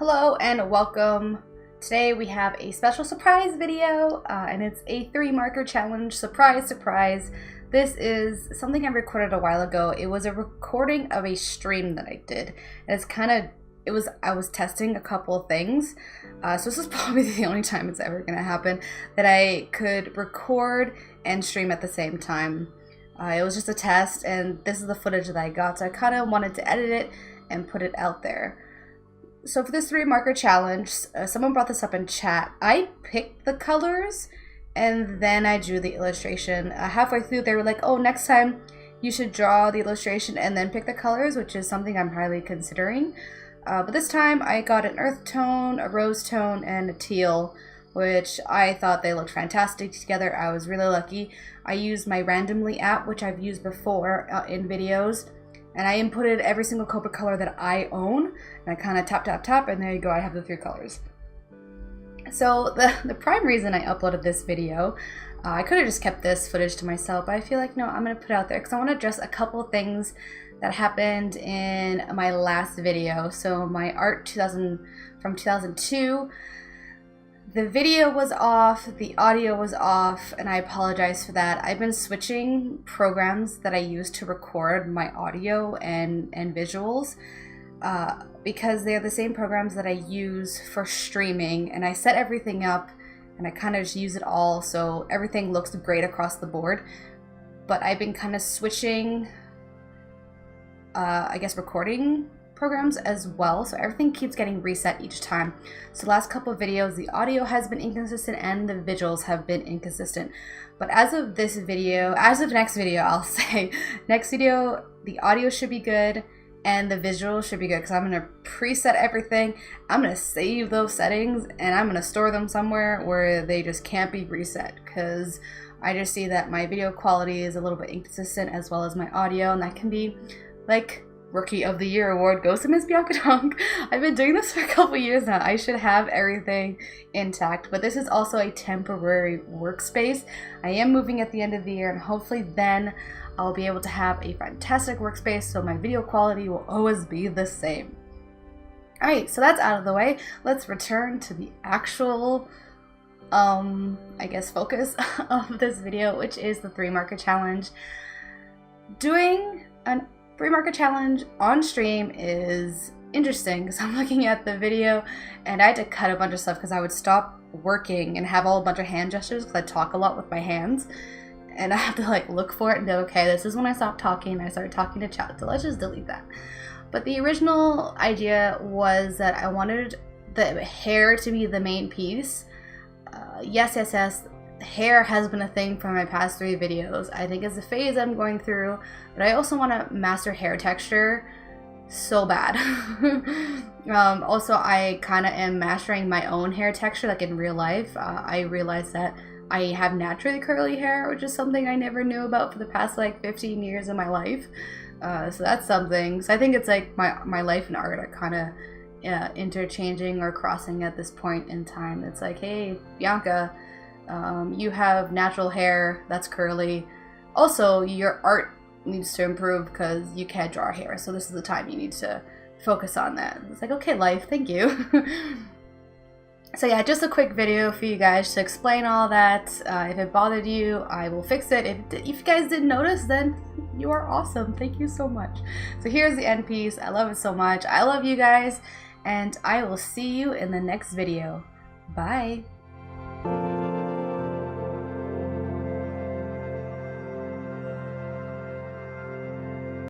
Hello and welcome. Today we have a special surprise video and it's a 3 marker challenge. Surprise. This is something I recorded a while ago. It was a recording of a stream that I did. And I was testing a couple of things. So this is probably the only time it's ever gonna happen that I could record and stream at the same time. It was just a test and this is the footage that I got. So I kind of wanted to edit it and put it out there. So for this 3 marker challenge, someone brought this up in chat. I picked the colors and then I drew the illustration. Halfway through they were like, oh, next time you should draw the illustration and then pick the colors, which is something I'm highly considering. But this time I got an earth tone, a rose tone, and a teal, which I thought they looked fantastic together. I was really lucky. I used my Randomly app, which I've used before in videos. And I inputted every single Copic color that I own, and I kind of tap, and there you go, I have the 3 colors. So the prime reason I uploaded this video, I could have just kept this footage to myself, but I feel like, no, I'm going to put it out there because I want to address a couple things that happened in my last video. So my art from 2002, the video was off, the audio was off, and I apologize for that. I've been switching programs that I use to record my audio and visuals because they're the same programs that I use for streaming, and I set everything up and I kind of just use it all so everything looks great across the board. But I've been kind of switching, I guess, recording programs as well, so everything keeps getting reset each time. So the last couple of videos, the audio has been inconsistent and the visuals have been inconsistent. But as of next video, I'll say, next video, the audio should be good and the visuals should be good because I'm going to preset everything. I'm going to save those settings and I'm going to store them somewhere where they just can't be reset because I just see that my video quality is a little bit inconsistent as well as my audio, and that can be like Rookie of the Year award goes to Miss Bianca Dong. I've been doing this for a couple years now. I should have everything intact, but this is also a temporary workspace. I am moving at the end of the year, and hopefully then I'll be able to have a fantastic workspace so my video quality will always be the same. Alright, so that's out of the way. Let's return to the actual I guess focus of this video, which is the 3 marker challenge. Doing an 3 marker challenge on stream is interesting because I'm looking at the video and I had to cut a bunch of stuff because I would stop working and have a bunch of hand gestures because I talk a lot with my hands, and I have to like look for it and go, okay, this is when I stopped talking and I started talking to chat, so let's just delete that. But the original idea was that I wanted the hair to be the main piece. Yes, hair has been a thing for my past 3 videos. I think it's a phase I'm going through, but I also want to master hair texture so bad. Also, I kind of am mastering my own hair texture, like in real life. I realized that I have naturally curly hair, which is something I never knew about for the past like 15 years of my life. So that's something. So I think it's like my life and art are kind of interchanging or crossing at this point in time. It's like, hey, Bianca, you have natural hair that's curly. Also, your art needs to improve because you can't draw hair, so this is the time you need to focus on that. It's like, okay, life, thank you. So yeah, just a quick video for you guys to explain all that. If it bothered you, I will fix it. If you guys didn't notice, then you are awesome. Thank you so much. So here's the end piece. I love it so much. I love you guys, and I will see you in the next video. Bye.